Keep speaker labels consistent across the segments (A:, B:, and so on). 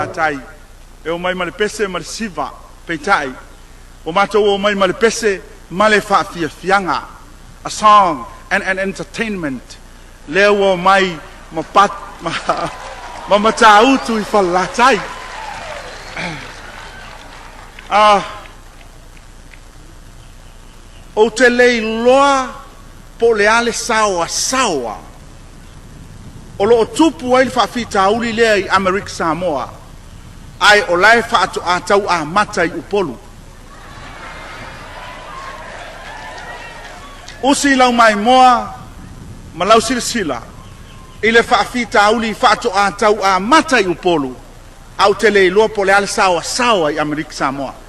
A: la tai e o mai male pese male siva peitai o matou o mai male pese male fa'afiafiaga a song and entertainment leo o mai ma matautu i falatai o te leiloa po le ale saoa o lo tupu ai le fa'afitauli lea i Amerika Samoa ai o lae fa'ato'atau a mata i upolu usi lau mai moa ma lau silasila i le fa'afitauli i fa'ato'atau a mata i upolu au te leiloa po le ale saoa i Amerika Samoa.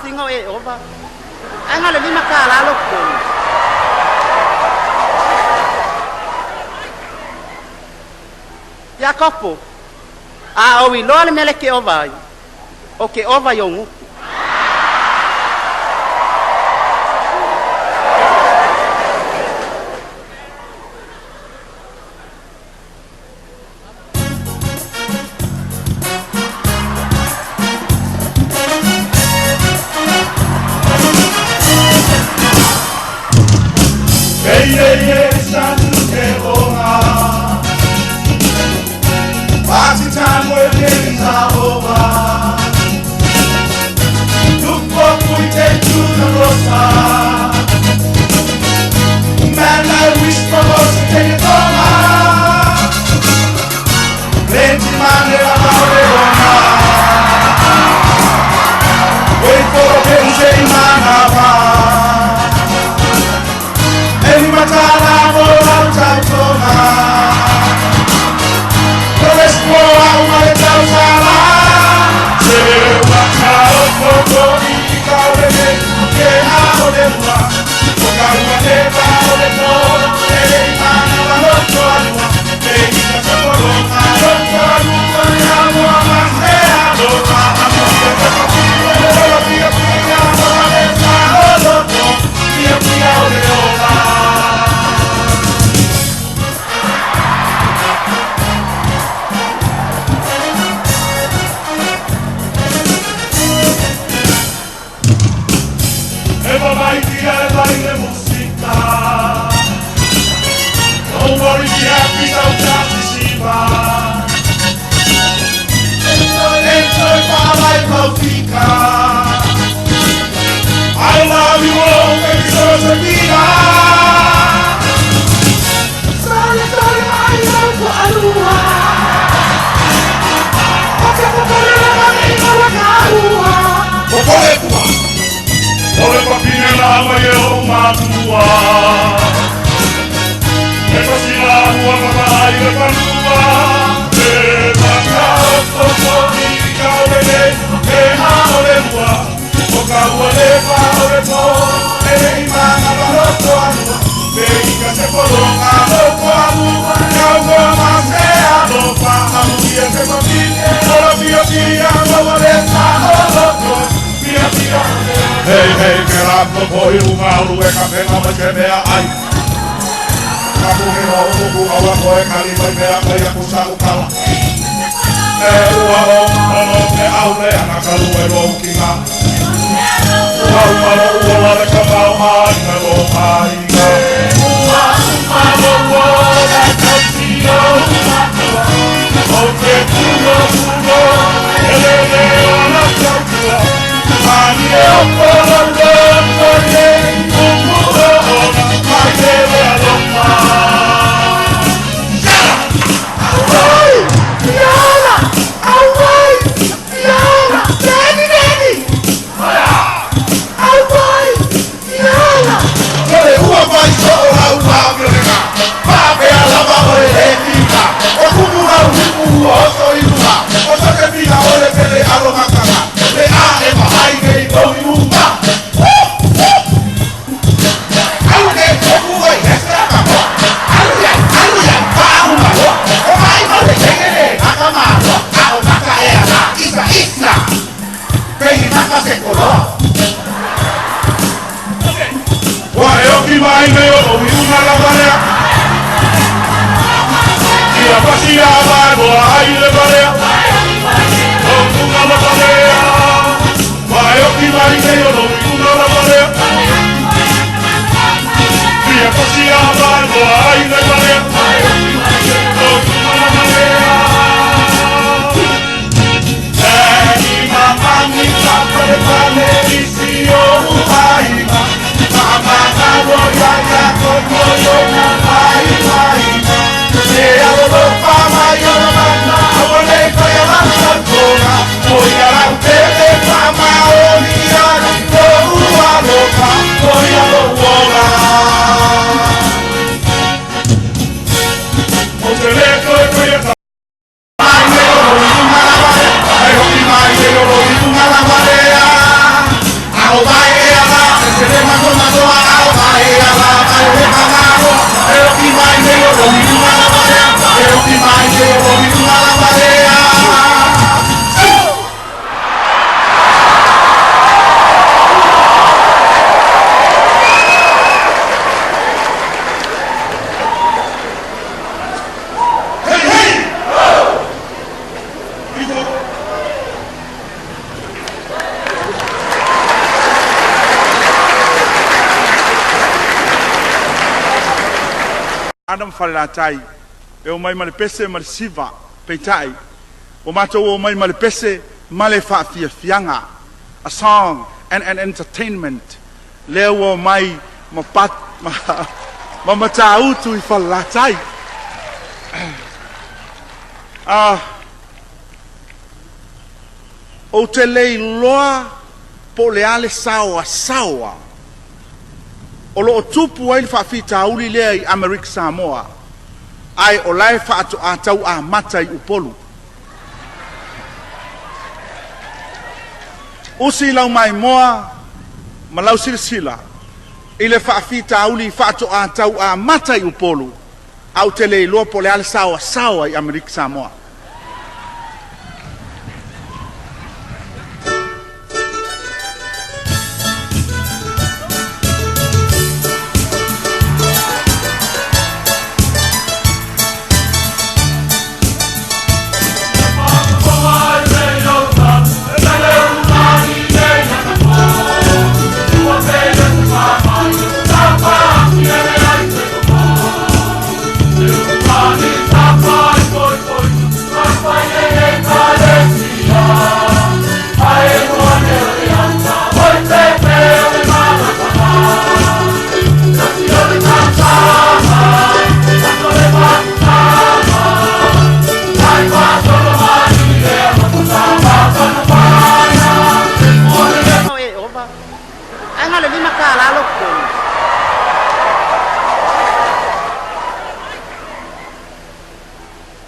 B: Singo e ova anga le lima kala loko ya kopo a owi lo le mele ke ova o ke ova yo ngu
C: Hey, hey, que rampo poi un aulu e capena ma che mea ai.
A: Adam falatai e o mai male pese male siva peitai o mato o mai male pese male fa fianga a song and entertainment leo o mai mapat ma matau tu falatai o te lei loa po leale sawa o lo tupu ai fa fita uli le ai America Samoa ai o lai fa atu atau a matai upolu usi lau mai moa malau silsila ile fa fita uli fa atu atau a matai upolu au tele lo po le al sawa ai America Samoa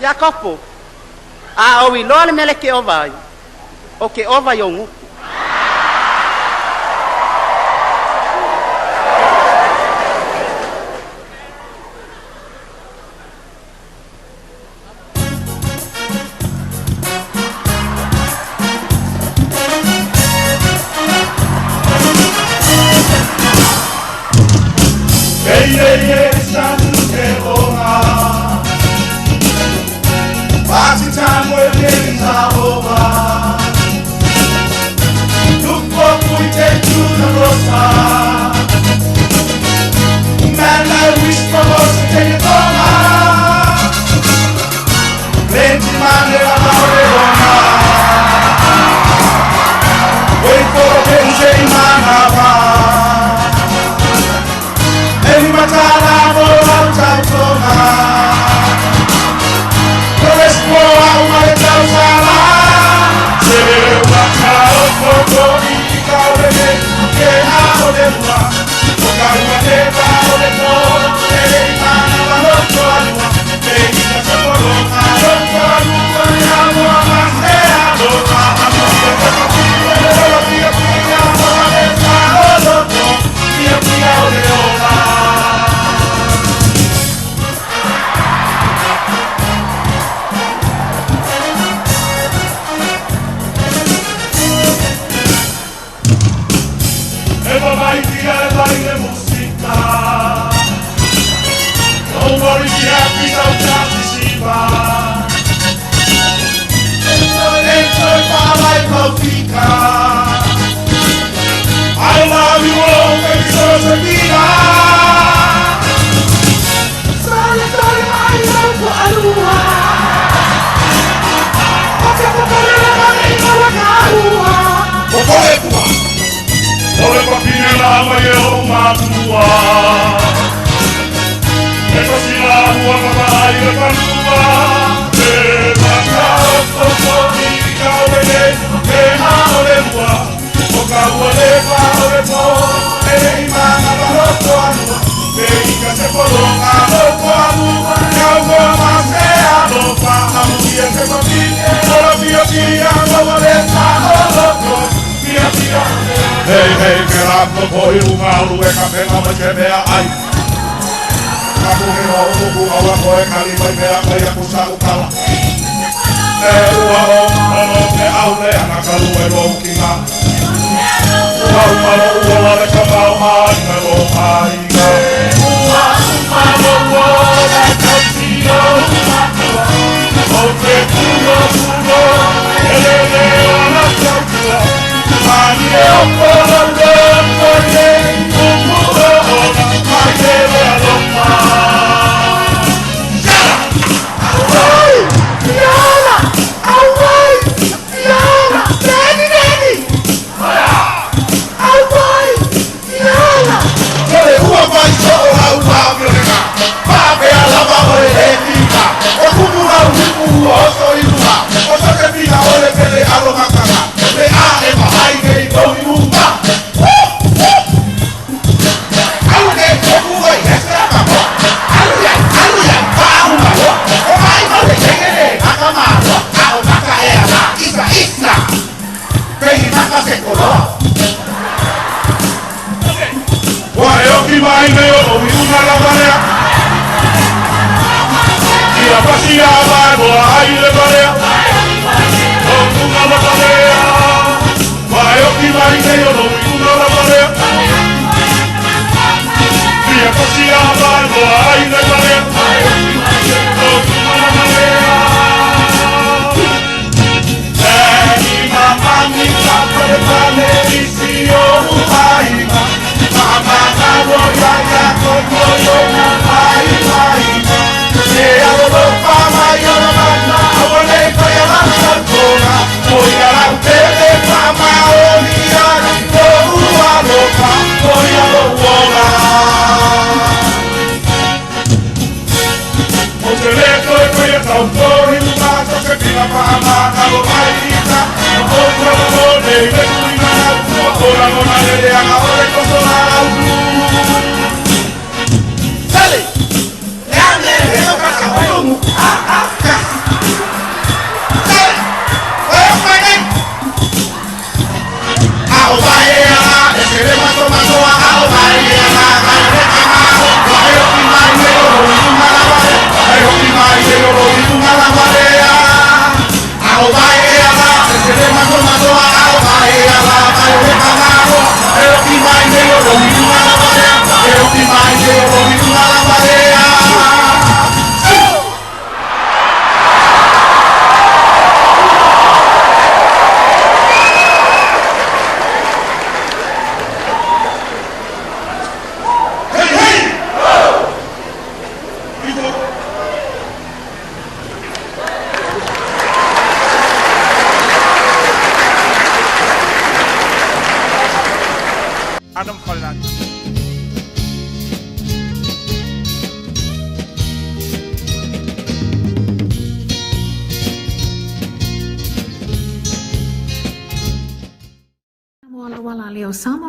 B: ya kopo o wi lo le mele ke ovai o ke ova yongu
C: Hey, hey, hey, Kasi tamu eleza oba Tupo kuite tuna rosa Man I wish for us to take it on Plenty man never have it on Wait for the pense manava Any matala mo ang tautona Torres po ang malitaw sala Se wakao poco ikaw bebe Kaya o de mwa Pokaw wa teba o de po Ele imana baloko alwa Pegita sa polong aloko alwa Yamo amase aloko Amase aloko Pia pia o de sa aloko Pia pia o de ola de música Don't worry, be happy, don't participa Enjoy para y cofica I love you all, baby, solo se mira Sole, sole, ay, loco, alua Ocha, popole, la manita, la carua Popole, pua Ole papine la maye o matua Esa si la hua papá y le panua E baka o poco y kao bebe E ha o le hua O kao le pa o le po E le imana baloko anua E ika se polonga loko anua Kao goa mase a lopa Amu ia se papine Ola pia pia Ola le sa o loko Pia pia Hei hei ke rako koi unga ulu e ka penga ma ke mea ai Kapu he no uku awa koe kali mai mea kai a kusa ukala E ua o ono ke au le ana kalu e lo ukinga Ua umalo ua wale ka mau mai me lo mai ka Ua umalo ua le ka tio umatua O te kuno kuno ele le ona kautua Mani e o polo le pole Umuro ona mai te le alopa Yala! Awai! Yala! Awai! Yala! Neni neni! Awai! Yala! Kole ua mai soo au pāpio reka Pāpe a lava ole le pika O kumura uhiku oso ilua O soke pika ole pele aroma kaka Le a e mahai kei tau iunga Aune toku oi hese a kako Aluia, pāunga hoa O mai mole kengere haka mātua A o naka e ana isa Pehi naka se koloa Wae oki mai me o iunga la barea Ia pasi a vai boa ai le barea O kunga la barea Wae oki mai me o iunga la barea Ia pasi a vai boa ai le barea O kunga la barea Eni mamani ka prepane isi o uhaima Mama na roya ya koko yo na mai Se alo pa mai yo na mana o le ko ya la kona o ya la tele pa ma o ni ya ko u alo pa o ya lo wola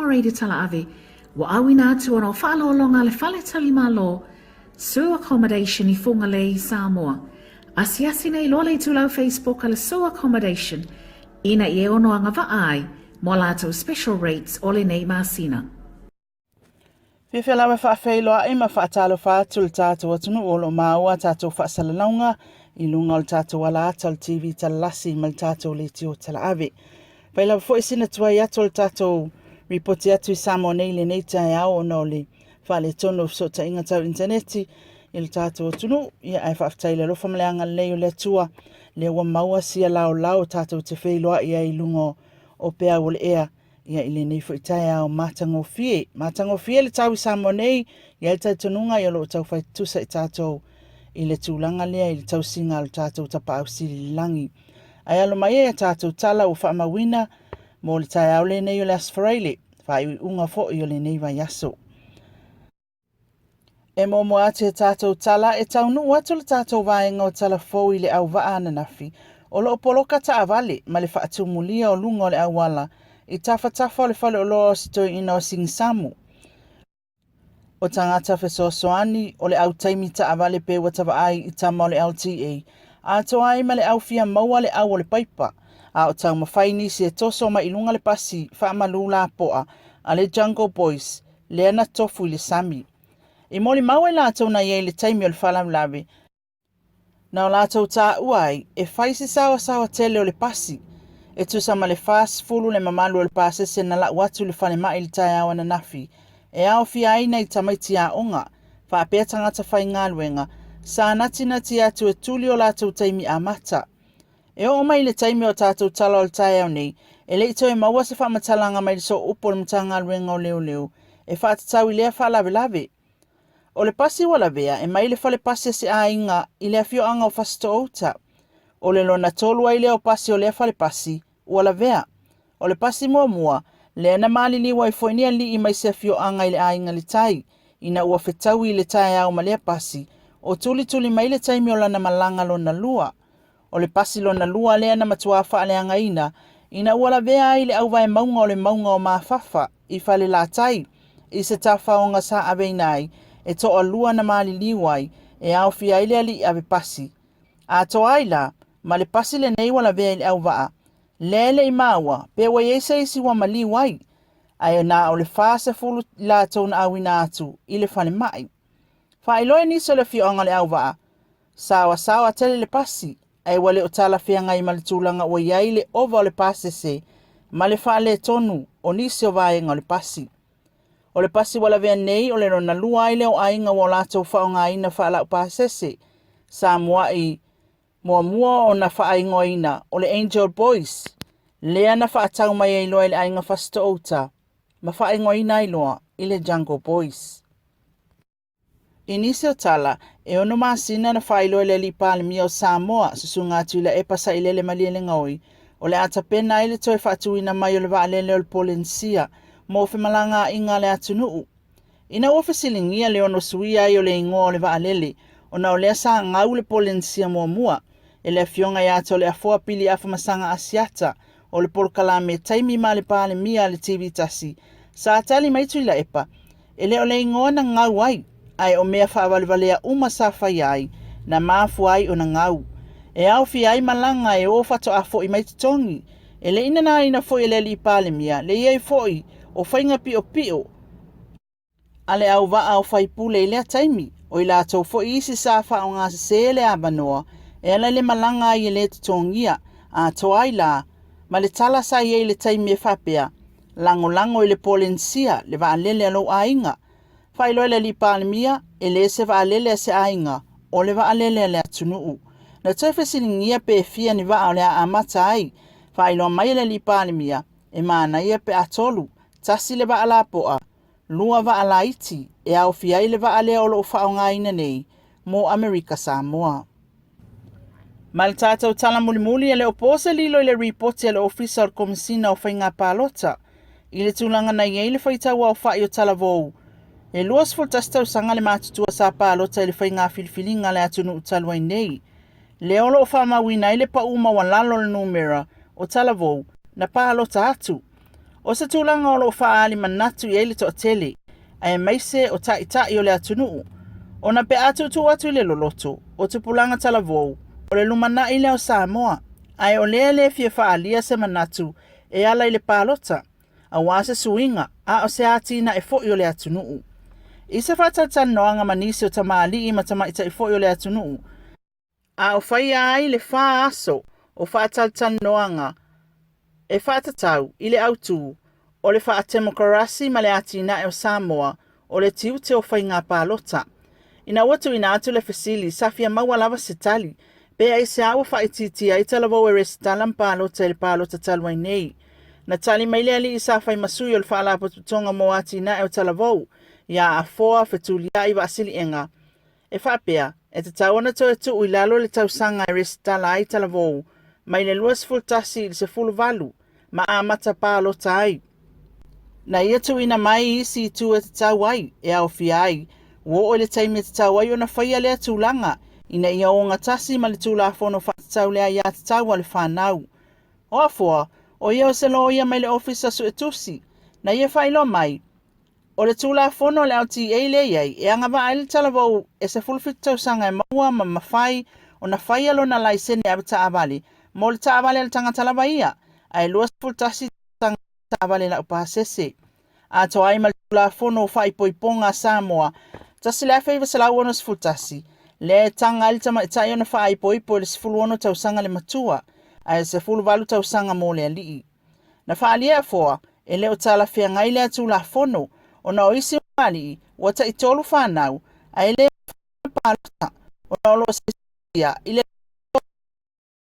D: Samoa Radio Tala'avi, wa awina atu ono whaalolonga le whale talimalo, Su Accommodation I funga le I Samoa. Asiasi nei loa le tulau Facebook ala Su Accommodation, ina I ono anga vaai, mo lato special rates ole nei masina.
E: Fifela me whaafeiloa ima whaatalo whaatul tātou atunu o lo maua tātou whaasalalaunga I lunga o tātou wala atal TV talalasi mal tātou le tio Tala'avi. Paila fo isina tuai atu o tātou ripoti atu I Samoa nei le nei tai au o le whaale tono so ta inga tau interneti I le tātou atunu ia ai whaaftaile lofa maleanga leo le tua le wa maua sia lao tātou te wheiloa ia I lunga o pea o le ea ia I le nei fo itai au matangofie. Matangofie le tau I Samoa nei ia le tai tonunga ia lo tau whai tusa I tātou I le tūlanga lea I le tau singa le tātou tapa au siri langi. Ai alo mai e tātou tala o whaamawina mo le tai au le nei o le asfareile, whai unga fo I o le nei vai aso. E mo ate tātou tala e tau nu atu le tātou vaenga o tala fo I le au waa ananafi, o lo poloka ta avale ma le whaatumulia o lunga o le awala, I tafa o le whale o loa o sitoi ina o singisamu. O tangata fesoasoani o le au taimi ta avale pe watawa ai I tama o le LTA, a toa ai ma le au fia maua le au o le paipa, a o tau mawhaini si e toso ma ilunga le pasi wha malula poa a le Jungle Boys, le ana tofu I le sami. I moli maua la tau na iei le taimi o le whalam lawe, na o la tau ta uai e whaisi sawa tele o le pasi, e tusa ma le fast fulu le mamalu o le pasese na la watu le whale mai le tai awana nafi, e ao fia aina I tamaiti a onga, wha apea tangata whai ngāluenga, sa nati atu e tuli o lātou taimi a mata. E o mai le taimi o tātou tala o le tai au nei, e leito e maua se whamatalanga mai le so upo le mta ngāluenga o leo, e whaatatau I lea whaalawe. O le pasi wala vea, e mai le whale pasi se a inga, I lea fio anga o fasto outa. O le lona tolu ai lea o pasi o lea whale pasi, wala vea. O le pasi mua, le na mali liwa I foinia li I mai se fio anga I le a inga le tai, ina ua whetau I le tai au ma lea pasi, o tuli mai le taimi o lana malanga lona lua. O le pasi lona lua lea na matuafa ale anga ina ua la vea ai le au vai maunga o maafafa, I fale la tai, I se tafa o nga sa aveinai, e to o lua na mali liwai, e au fia ile ali ave pasi. A to aila, ma le pasi le nei wala vea ile au vaa, lele I maua, pe wa yesa isi wa mali wai, ai na o le fasa fulu la tau na awina atu, ile fale mai. Fa iloe niso le fio anga le au vaa, sawa tele le pasi, ai wale o tala fia ngai malitulanga o iai le ova o le pasi se, ma le faa le tonu o nisi o vaenga o le pasi. O le pasi wala vea nei o le rona lua ai leo ainga o lato fao ngā ina faa lau pasese, sa mua o na faa ingoa ina o le Angel Boys, lea na faa tau mai ai loa le ainga fasto outa, ma faa ingoa ina ai loa I le Jungle Boys. Inisi o tala, e ono masina na faa iloa le li pāle mia o Samoa, susunga atu ila e pasa I lele maliele ngaoi, o le ata pena ile toi fatu ina mai o le vaa lele o le polensia, mo fe malanga inga le atunuu. Ina ua fesilingia le ono suia I o le ingoa o le vaa lele, o na o lea sa ngau le polensia mua, e le fionga I ato le afua pili afa masanga asiata, o le polkalame taimi ma le pāle mia le TV tasi, sa atali maitu ila epa, e le o le ingoa na ngau ai o mea whaavalivalea uma sa whai ai, na maafu ai o na ngau. E au fi ai malanga e o fato afo I maititongi, e le ina na ina fo I le li pāle mia, le iei foi o whainga pio. Ale au vaa o whaipule I lea taimi, o I la tau fo isi sa wha o ngā se le abanoa, e ala le malanga I le tutongia, a toa I la, ma le tala sa iei le taimi e whapea, lango I le polensia, le vaa lele alo ainga, whailo le li pāle mia, e le se vaa lele se ainga, o le vaa lele le atunuu. Na toi fesilingia pe fia ni vaa o le amata ai, whailo mai le li pāle mia, e maana ia pe atolu, tasi le vaa la poa, lua vaa la iti, e au fiai le vaa lea o lo whao ngā ina nei, mo Amerika Samoa. Ma le tātou tala mulimuli e le opose lilo I le reporti e le ofisa o komisina o whainga pālota, I le tūlanga na iei le whaitaua o whai o tala vou. E luas fultastau sanga le mātutua sa pālota I le whainga filifilinga le atunu utalua nei. Le olo o whamawina I le pauma wa lalo le numera o tala vou na pālota atu. O se tūlanga o lo whaali manatu i eile to tele, ai maise o tai o le atunuu. O na pe atu tu atu le loloto, o tupulanga talavou, o le lumana i leo Samoa, ai o le fie whaalia se manatu e ala i le pālota, a wase suinga, a o se atina e fo i le atunuu. I se whatatan noanga manisi o tamaali i matamaita i fo i le atunuu, a o whaia ai le wha aso o whatatan noanga e whatatau i le autu o le whaatemokarasi ma le atina e o Samoa o le tiute o whainga pālota. Ina watu ina atu le fasili safia maua lava se tali, pe ai se awa whaititia i talavou e resitalam pālota e le pālota talwai nei. Na tali mai le ali i sa whai masui o le whaalapotutonga mo atina e o talavou, ia a foa whetulia i wasili enga. E whapea, e te tauana to e tu i lalo le tausanga e resitala ai talavou, mai le luas fultasi i se fulu valu, ma a mata pālota ai. Na ia tu ina mai isi tu e te tau ai, e au fia ai, wo o le taimi te tau ai o na whaia lea tūlanga, ina ia o ngatasi ma le tūla whono whatatau lea ia te tau ale whanau. O afua, o ia o se lo ia mai le ofisa su e tusi, na ia whailo mai, o le tūla whono le au ti e le iei, e anga wa aile talavou e se fulfitau sanga e maua ma mawhai o na whaia lo na laisene abata avali, mo le ta avali al tanga talava ia, ai luas fultasi tanga avali la upahasese. A to ai ma le tūla whono whai poiponga Samoa, tasi le awhaiva se lau ono se fultasi, le tanga ali tama itai ona whai poipo le se fulu ono tausanga le matua, ai se fulu valu tausanga mo le alii. Na whaalia foa, e leo tala whia ngai lea tūla whono, o na oisi wali, wata i tolu whanau, ai leo pālota, o na olo sesia, i leo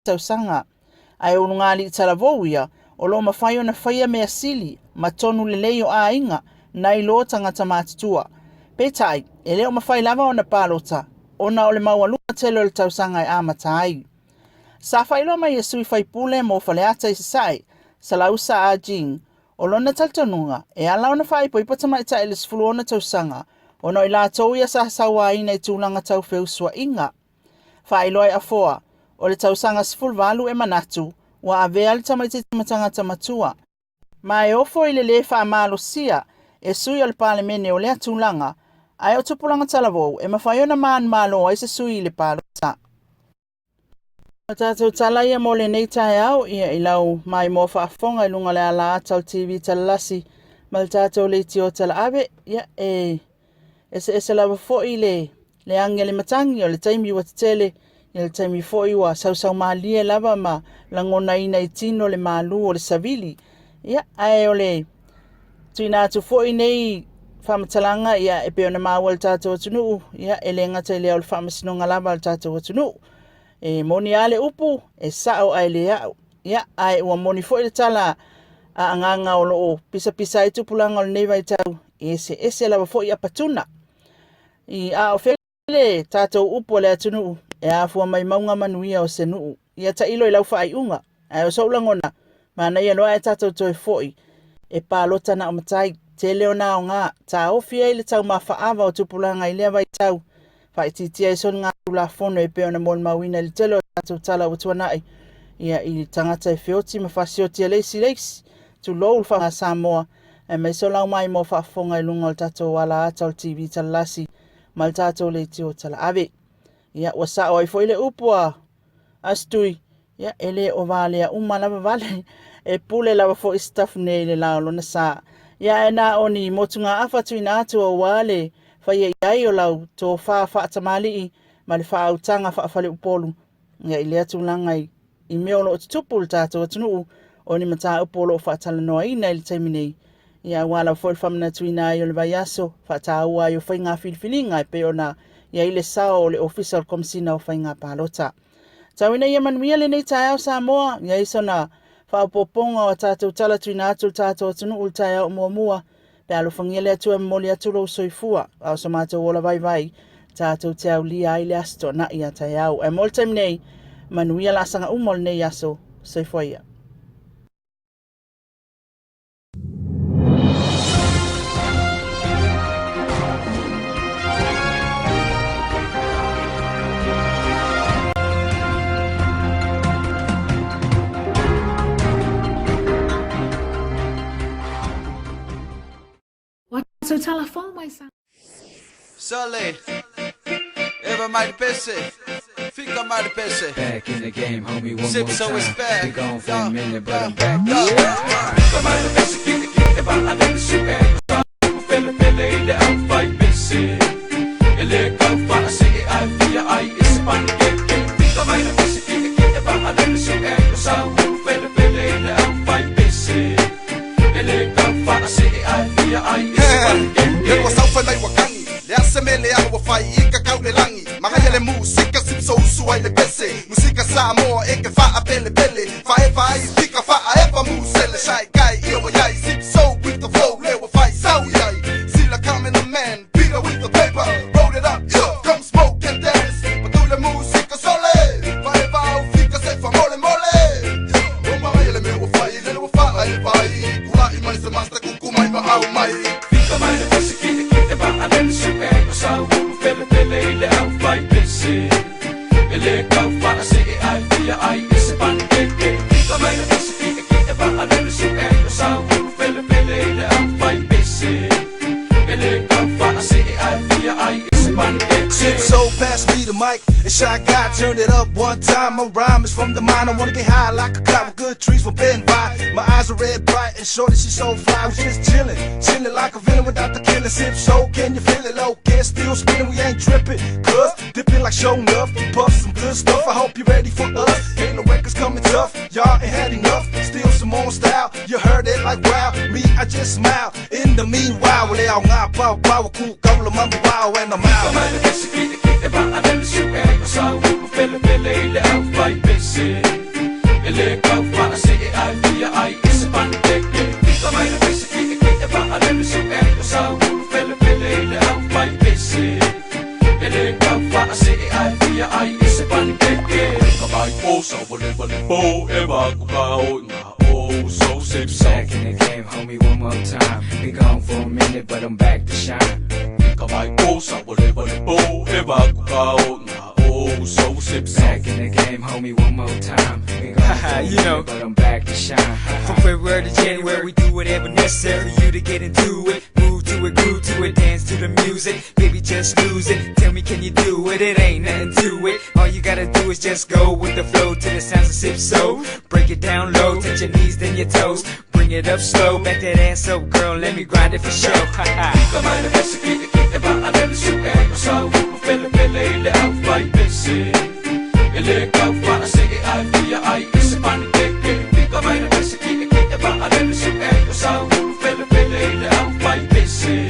E: tausanga, ai unu ngali i talavou ia, o lo mawhai o na whaia mea sili, ma tonu le leio a inga, na i lo tangata mātutua. Petai, e leo mawhai lava o na pālota, o na ole maua luma telo le tausanga e amata ai. Sa whailo mai e sui whai pule mo whaleata i se sai, sa lausa a jing, o lona taltonunga, e ala ona whai po ipatama ita ele sifulu ona tausanga, o no i la tauia sa sawa ina i tūlanga tau wheusua inga. Whailoi a foa, o le tausanga sifulu valu e manatu, wa a vea le tamaiti tamatanga tamatua. Ma e ofo i le lefa a malo sia, e sui o le palemene o lea tūlanga, ai o tupulanga talavou, e mawhaiona maan malo ai se sui i le palota. Tātou tala ia mo le nei tae au, ia i lau mai mo whaafonga i lunga le ala atau TV talalasi, ma le tātou le tio tala awe, ia se lava fo i le angia le matangi o le taimi wa tele, i le taimi fo i wa sau maalia lava ma langona ina i tino le malu o le savili, ia ai o le tuina atu fo i nei whamatalanga, ia e peo na maua le tātou atunu, ia e le ngata i lea o le whamasinonga lava le tātou atunu. E moni ale upu, e sao ai le au. Ia, ai ua moni fo i le tala a anganga o loo pisa i tupulanga o le neiva i tau. Ese lava fo i apatuna. I a o fele tātou upu le atunu, e a fua mai maunga manuia o se nuu. Ia ta ilo i lau wha ai unga, ai o saulangona, ma na ia loa e tātou toi fo i. E pālota na o matai, te leo na o ngā, tā ofia i le tau ma whaawa o tupulanga i lea vai tau. Whai titia i son ngā tula whono e peo na mol mawina li telo tātou tala o tuanai. Ia i tangata e whioti ma whasiotia leisi. Tu lou wha Samoa e mai so lau mai mo whaafonga i lunga o tātou ala atau TV talalasi ma le tātou le tio tala ave. Ia ua sao ai foile upua astui. Ia ele o valea umalava vale e pule lava fo i staff nei le laulo na sa. Ia e na oni motunga awhatu ina atu o wale whai ai o lau tō whaatamali i ma le whaautanga whaafale upolu. Ia i lea tūlanga i meo lo o tutupu le tātou atunuu o ni mata upolo o whaatala noa i nei le taimi nei. Ia wala fwoi whamana tuina ai o le vai aso whaataua ai o whai ngā whiliwhilinga e peo na ia i le sao o le official komsina o whai ngā pālota. Tauina ia manuia le nei tae au Samoa, ia iso na whaapoponga o tātou tala tuina atu tātou atunuu le tae au mua. Pe alo whangia lea tua moli atu rau soifua, au sa mātou ola vai, tātou te au lia ai le asto na ia tai au. E mol taim nei, manuia la sanga umol nei aso soifua ia.
F: Sully, Eva mighty pissy, Fika mighty pissy.
G: Back in the game, homie, one
F: Sip
G: more
F: so
G: time.
F: it's back.
G: Be gone for a minute, but I'm back.
C: Fika mighty pissy, kiki, Eva alin suka. Pele pele ile ang fight pissy. Ile kau para sige ay via ay ispan kiki. Fika mighty pissy, kiki, Eva alin suka. Kusau pele pele ile ang fight pissy. Ile kau para sige ay via ay ispan kiki.
H: Lelo saufa nai wakangi. Le asemele ang wafai ika kaule langi. Makaya le musika sipso usuai le pese. Musika Samoa eke faa pele pele. Fae fai pika faa eva musele. Shai kai ia wa yai sipso with the flow. Le wafai sau yai. Sila kamen the man. Peter with the paper. Roll it up, yeah. Come smoke and dance. Patule musika sole. Fae fao fika se fa mole mole. Oma mai le me wafai. Le wafai fai. Kulai mai se master kukumai ma au mai.
C: Fika mai le pissy, kiki, Eva alin suka. Kusau pele pele ile ang fight pissy. Ile kau para sige ay via ay ispan kiki. Fika mai le pissy, kiki, Eva alin suka. Kusau pele pele ile ang fight pissy. Ile kau para sige ay via ay ispan kiki.
F: Shit, so pass me the mic and Shy Guy turn it up one time. My rhyme is from the mind. I wanna get high like a cloud with good trees from bend by. My eyes are red bright and shorty she so fly. We just chillin', chillin' like a villain without the killing. Sip so can you feel it? Low get still spinning, we ain't trippin'. Cuz dipping like show enough, puff some good stuff. I hope you ready for us. Ain't no records coming tough, y'all ain't had enough. Still some more style, you heard it like wow. Me, I just smile. In the meanwhile, well, all ngā pau pau cool cola mummy wow and I'm out.
C: Fika mai le pissy, kiki, Eva alin suka. Kusau pele pele ile ang fight pissy. Ile kau para sige ay via ay ispan kiki. Fika mai le pissy, kiki, Eva alin suka. Kusau pele pele ile ang fight pissy. Ile kau para sige ay via ay ispan kiki. Kamay po sa balik-balik po, Eva kukao nga oh so sip so.
G: Back in the game, homie, one more time. Be gone for a minute, but I'm back to shine.
C: Kamay po sa balik-balik po, Eva kukao nga oh so sip so.
G: Back in the game, homie, one more time. Be gone for a
I: You
G: minute,
I: know.
G: but I'm back to shine.
I: From February to January, we do whatever necessary for you to get into it. Move to it, groove to it, dance to the music. Baby, just lose it. Tell me, can you do it? It ain't nothing to it. All you gotta do is just go with the flow to the sounds of Sip So. Break it down low, touch your knees, then your toes. Bring it up slow, back that ass up, girl. Let me grind it for show.
C: Fika mai le pissy, kiki, Eva alin suka. Kusau pele pele ile ang fight pissy. Ile kau para sige ay via ay ispan kiki. Fika mai le pissy, kiki, Eva alin suka. Kusau pele pele ile ang fight pissy.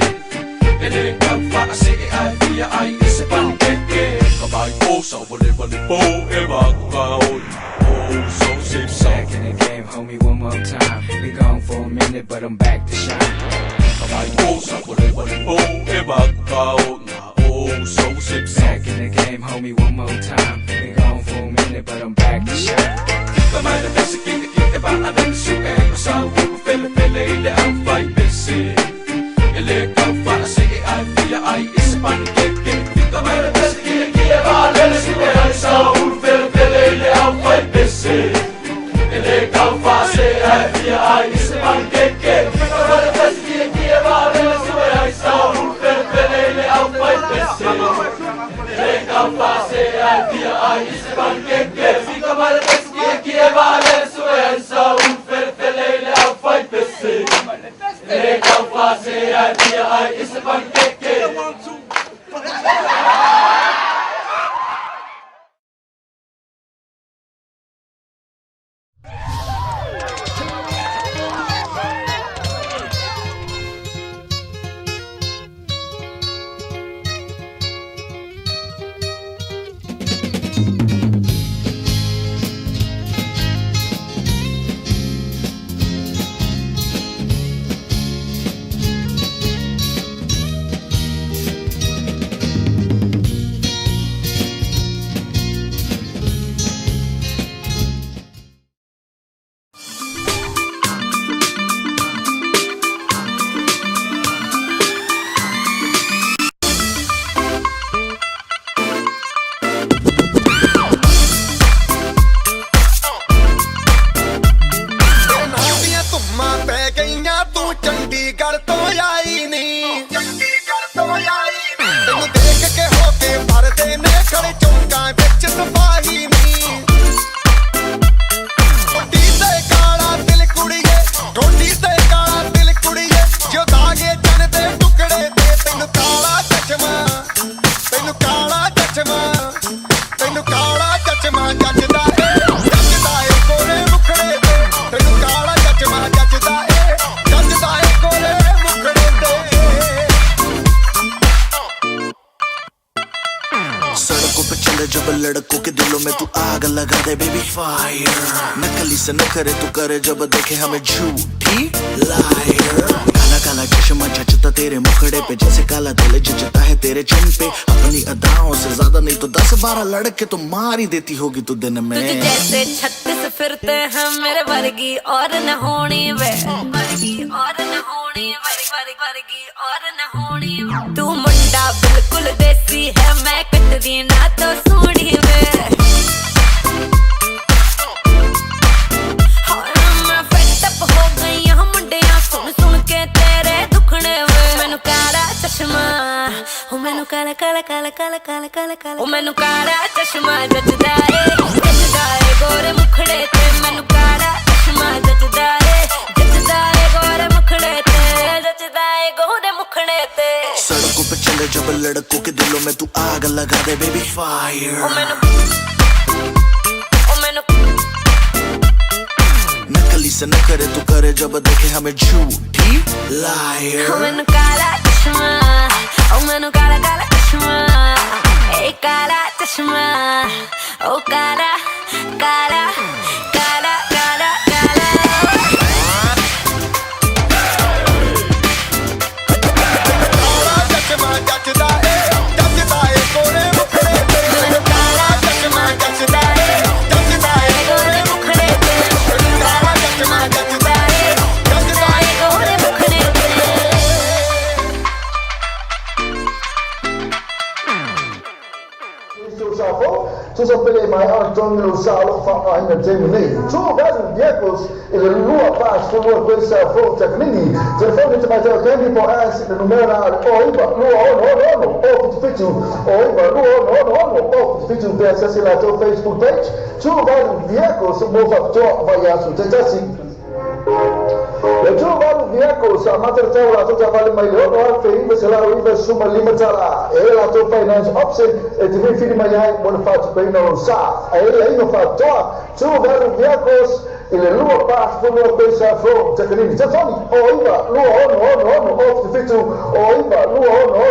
C: Ile kau para sige ay via ay ispan kiki. Kamay po sa balik-balik po, Eva kukao oh so sip so.
G: Back in the game, homie, one more time. Be gone for a minute, but I'm back to shine.
C: Kamay po sa balik-balik po, Eva kukao nga oh so sip so.
G: Back in the game, homie, one more time. Be gone for a minute, but I'm back to shine.
C: Fika mai le pissy, kiki, Eva alin suka. Kusau pele pele ile ang fight pissy. Ile kau para sige ay via ay ispan kiki. Fika mai le pissy, kiki, Eva alin suka. Kusau pele pele ile ang fight pissy. Ile kau para sige ay via ay ispan kiki. Fika mai le pissy, kiki, Eva alin suka. Kusau pele pele ile ang fight pissy. Ile kau para sige ay via ay ispan kiki. Fika mai le pissy, kiki, Eva alin suka. Kusau pele pele ile ang fight pissy. Ile kau para sige ay via ay ispan kiki.
F: पे चले जब लड़कों के दिलों में तू आग लगा दे बेबी फायर नकली से नखरे तू करे जब देखे हमें झूठी लायर काला काला चश्मा जचता तेरे मुखड़े पे जैसे काला दिल जचता है तेरे चिन पे अपनी अदाओं से ज्यादा नहीं तो 10-12 लड़के तो मार ही देती होगी तू दिन में
J: तुझे जैसे 36 फिरते हैं मेरे वर्गी और न होनी वे वर्गी और न होनी वर्गी और न होनी तू मुंडा बिल्कुल देसी है मैं कटदी ना तो सूढ़ी वे मैं फेड अप हो गई हूं मुंडिया सुन सुन के तेरे दुखने वे मैनू काला चश्मा ओ मैनू काला काला काला काला काला काला काला ओ मैनू काला चश्मा जचदा है गोरे मुखड़े ते मैनू काला चश्मा जचदा है गोरे मुखड़े ते जचदा है गोरे मुखड़े ते
F: सड़कों पे चले जब लड़कों के दिलों में तू आग लगा दे बेबी फायर
J: ओ मैनू
F: नकली से नखरे तू करे जब देखे हमें झूठी लायर
J: ओ मैनू काला चश्मा ओ मैनू काला काला चश्मा ए काला चश्मा ओ काला काला काला काला काला
K: Tudo pelo mais Antônio Saulo fala ainda terminei. Tudo bem, viejos, ele lua paz com o coisa volta nini. Telefone de mais alguém por esse número oiba lua no o fitu oiba lua no o fitu dessa se lá no Facebook page. Tudo bem, viejos, mo factor vai assistir assim. Letuba viejos, a matéria lá tu trabalha melhor no FI, mas lá o IVA suma limitada. Ela tu finance option, e te vem filho mais aí, bom fato para não sa. Aí no fator, tu vai viejos, ele lua paz com o coisa for, tecnicamente. Telefone, oiba, lua no o fitu, oiba, lua no